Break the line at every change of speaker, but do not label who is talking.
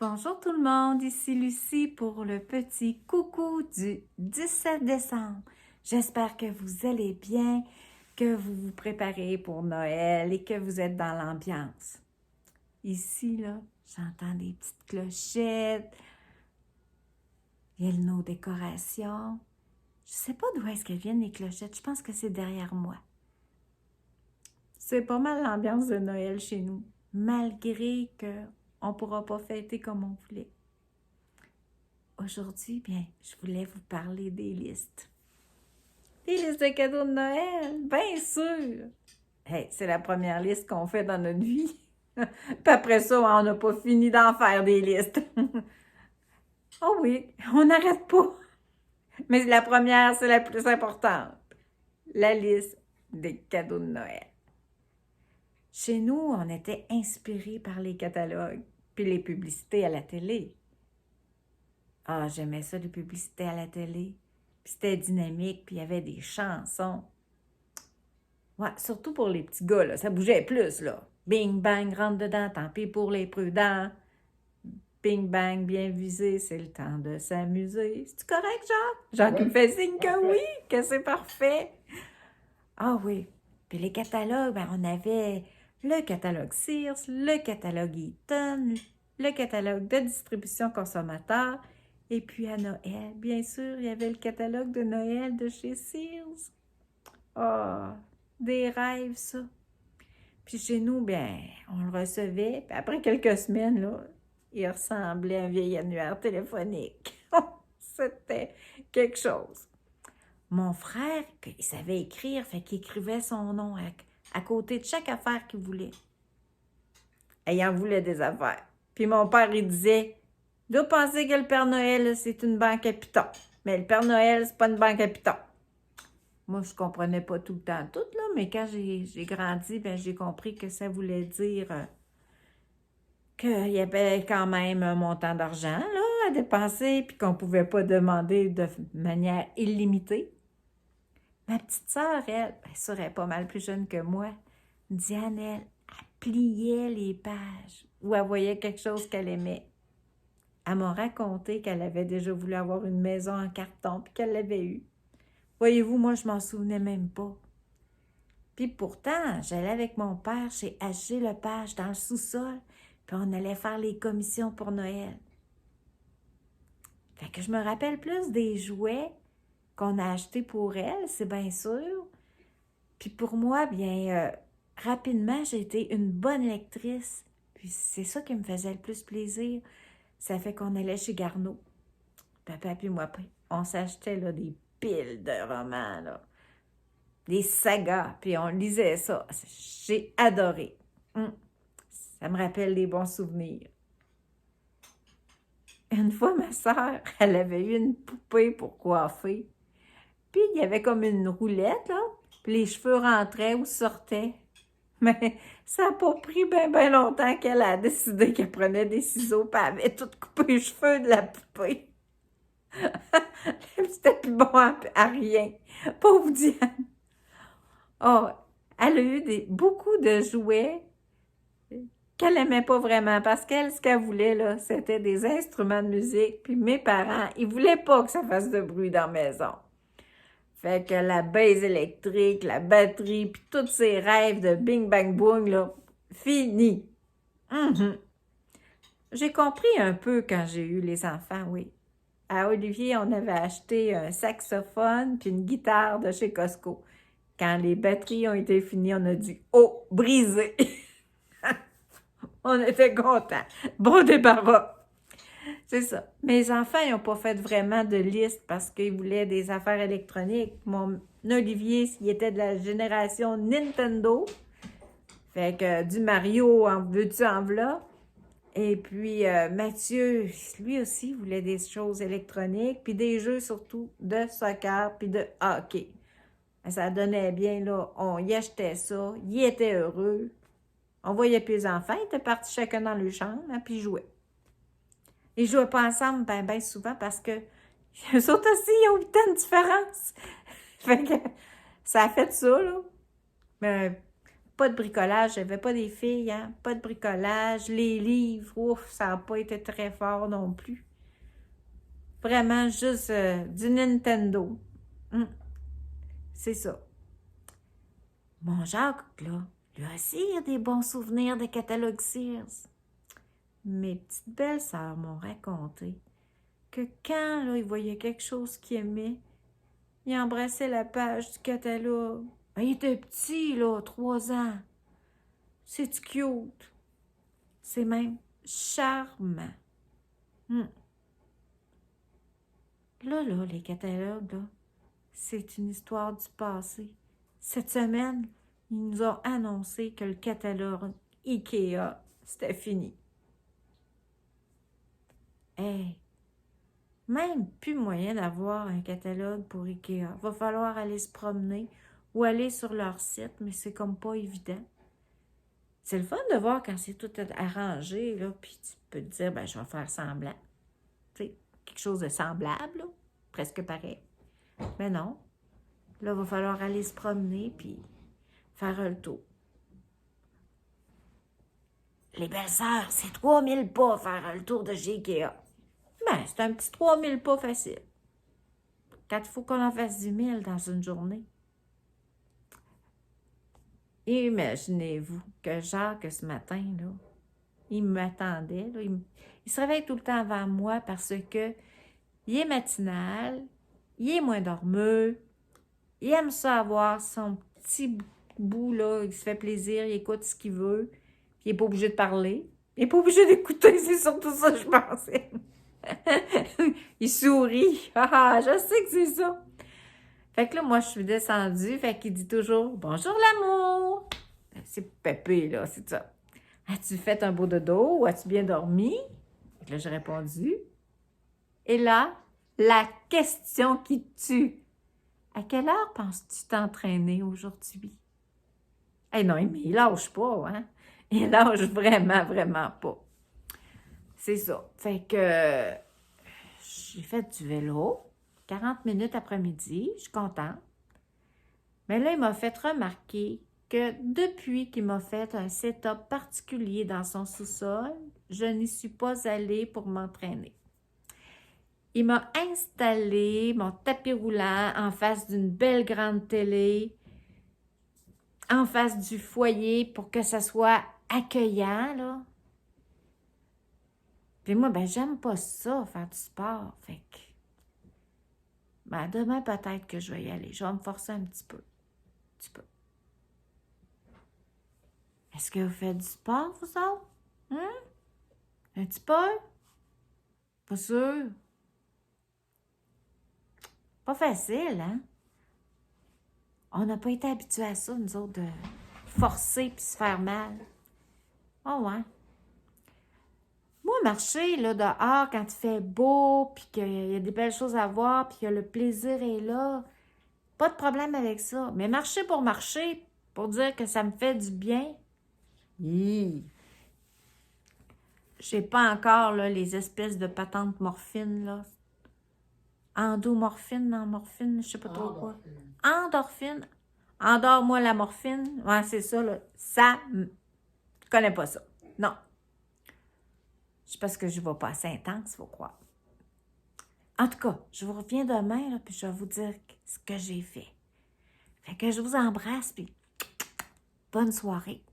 Bonjour tout le monde, ici Lucie pour le petit coucou du 17 décembre. J'espère que vous allez bien, que vous vous préparez pour Noël et que vous êtes dans l'ambiance. Ici, là, j'entends des petites clochettes, il y a nos décorations. Je sais pas d'où est-ce qu'elles viennent les clochettes, je pense que c'est derrière moi. C'est pas mal l'ambiance de Noël chez nous, malgré qu'on ne pourra pas fêter comme on voulait. Aujourd'hui, bien, je voulais vous parler des listes. Des listes de cadeaux de Noël, bien sûr! Hey, c'est la première liste qu'on fait dans notre vie. Puis après ça, on n'a pas fini d'en faire des listes. Oh oui, on n'arrête pas. Mais la première, c'est la plus importante. La liste des cadeaux de Noël. Chez nous, on était inspirés par les catalogues puis les publicités à la télé. Ah, j'aimais ça, les publicités à la télé. Puis c'était dynamique, puis il y avait des chansons. Ouais, surtout pour les petits gars, là, ça bougeait plus, là. Bing, bang, rentre dedans, tant pis pour les prudents. Bing, bang, bien visé, c'est le temps de s'amuser. C'est-tu correct, Jacques? Jacques
Oui,
me fait signe que
parfait.
oui, que c'est parfait. Ah oui. Puis les catalogues, ben, on avait le catalogue Sears, le catalogue Eaton, le catalogue de distribution consommateur. Et puis à Noël, bien sûr, il y avait le catalogue de Noël de chez Sears. Ah, des rêves, ça. Puis chez nous, bien, on le recevait. Puis après quelques semaines, là, il ressemblait à un vieil annuaire téléphonique. C'était quelque chose. Mon frère, il savait écrire, fait qu'il écrivait son nom à côté de chaque affaire qu'il voulait. Et il en voulait des affaires. Puis mon père, il disait, « dois penser que le Père Noël, c'est une banque à pitons. Mais le Père Noël, c'est pas une banque à pitons. » Moi, je comprenais pas tout le temps tout, là, mais quand j'ai grandi, ben, j'ai compris que ça voulait dire qu'il y avait quand même un montant d'argent là, à dépenser, puis qu'on pouvait pas demander de manière illimitée. Ma petite sœur, elle, bien sûr, elle est pas mal plus jeune que moi. Diane, elle pliait les pages ou elle voyait quelque chose qu'elle aimait. Elle m'a raconté qu'elle avait déjà voulu avoir une maison en carton puis qu'elle l'avait eue. Voyez-vous, moi, je m'en souvenais même pas. Puis pourtant, j'allais avec mon père chez H.G. Lepage dans le sous-sol, puis on allait faire les commissions pour Noël. Fait que je me rappelle plus des jouets qu'on a achetés pour elle, c'est bien sûr. Puis pour moi, bien, rapidement, j'ai été une bonne lectrice. Puis c'est ça qui me faisait le plus plaisir. Ça fait qu'on allait chez Garneau. Papa puis moi, on s'achetait là, des piles de romans, là. Des sagas, puis on lisait ça. J'ai adoré. Ça me rappelle des bons souvenirs. Une fois, ma soeur, elle avait eu une poupée pour coiffer. Puis il y avait comme une roulette, là. Puis les cheveux rentraient ou sortaient. Mais ça n'a pas pris bien longtemps qu'elle a décidé qu'elle prenait des ciseaux puis elle avait tout coupé les cheveux de la poupée. C'était plus bon à rien. Pauvre Diane. Oh, elle a eu beaucoup de jouets qu'elle aimait pas vraiment parce qu'elle, ce qu'elle voulait, là, c'était des instruments de musique. Puis mes parents, ils voulaient pas que ça fasse de bruit dans la maison. Fait que la base électrique, la batterie, puis tous ces rêves de bing bang boom, là, fini. J'ai compris un peu quand j'ai eu les enfants, oui. À Olivier, on avait acheté un saxophone puis une guitare de chez Costco. Quand les batteries ont été finies, on a dit « Oh, brisé! » On était contents. Bon débarras. C'est ça. Mes enfants, ils n'ont pas fait vraiment de liste parce qu'ils voulaient des affaires électroniques. Mon Olivier, il était de la génération Nintendo. Fait que du Mario, en veux-tu, en v'là. Et puis Mathieu, lui aussi, voulait des choses électroniques, puis des jeux surtout de soccer, puis de hockey. Ça donnait bien, là. On y achetait ça. Ils étaient heureux. On voyait plus les enfants. Ils étaient partis chacun dans leur chambre, hein, puis ils jouaient. Ils jouaient pas ensemble ben souvent parce que eux autres aussi, ils ont 8 ans de différence. Fait que ça a fait ça, là. Mais pas de bricolage, j'avais pas des filles, hein? Pas de bricolage, les livres, ouf, ça n'a pas été très fort non plus. Vraiment juste du Nintendo. C'est ça. Mon Jacques, là, lui aussi, il a des bons souvenirs de catalogue Sears. Mes petites belles-sœurs m'ont raconté que quand là, il voyait quelque chose qu'il aimait, il embrassait la page du catalogue. Ben, il était petit, là, 3 ans. C'est cute. C'est même charmant. Là, les catalogues, là, c'est une histoire du passé. Cette semaine, ils nous ont annoncé que le catalogue IKEA, c'était fini. Hey, même plus moyen d'avoir un catalogue pour IKEA. Va falloir aller se promener ou aller sur leur site, mais c'est comme pas évident. C'est le fun de voir quand c'est tout arrangé, là, puis tu peux te dire, ben, je vais faire semblant. Tu sais, quelque chose de semblable, là, presque pareil. Mais non. Là, il va falloir aller se promener, puis faire le tour. Les belles-sœurs, c'est 3000 pas faire le tour de chez IKEA. Ben, c'est un petit 3000 pas facile. Quand il faut qu'on en fasse 10 000 dans une journée. Imaginez-vous que Jacques, ce matin, là, il m'attendait. Là, il se réveille tout le temps avant moi parce que il est matinal, il est moins dormeux, il aime ça avoir son petit bout, là, il se fait plaisir, il écoute ce qu'il veut, puis il n'est pas obligé de parler. Il n'est pas obligé d'écouter, c'est surtout ça que je pensais. Il sourit. Ah, je sais que c'est ça. Fait que là, moi, je suis descendue, fait qu'il dit toujours « Bonjour l'amour! » C'est Pépé, là, c'est ça. « As-tu fait un beau dodo ou as-tu bien dormi? » Fait que là, j'ai répondu. Et là, la question qui tue. À quelle heure penses-tu t'entraîner aujourd'hui? Eh non, mais il lâche pas, hein? Il lâche vraiment, vraiment pas. C'est ça. Fait que j'ai fait du vélo, 40 minutes après-midi, je suis contente. Mais là, il m'a fait remarquer que depuis qu'il m'a fait un setup particulier dans son sous-sol, je n'y suis pas allée pour m'entraîner. Il m'a installé mon tapis roulant en face d'une belle grande télé, en face du foyer pour que ça soit accueillant, là. Puis moi, ben j'aime pas ça, faire du sport, fait que... Ben, demain, peut-être que je vais y aller. Je vais me forcer un petit peu. Un petit peu. Est-ce que vous faites du sport, vous autres? Un petit peu? Pas sûr? Pas facile, hein? On n'a pas été habitués à ça, nous autres, de forcer puis se faire mal. Oh, ouais. Moi, marcher, là, dehors, quand il fait beau, puis qu'il y a des belles choses à voir, puis que le plaisir est là, pas de problème avec ça. Mais marcher, pour dire que ça me fait du bien, j'ai pas encore, là, les espèces de patentes morphine, là. Endomorphine, non, morphine, je sais pas trop quoi. Endorphine. Endors-moi la morphine. Ouais, c'est ça, là. Ça, je connais pas ça. Non. C'est parce que je ne vais pas assez intense, il faut croire. En tout cas, je vous reviens demain, là, puis je vais vous dire ce que j'ai fait. Fait que je vous embrasse, puis bonne soirée.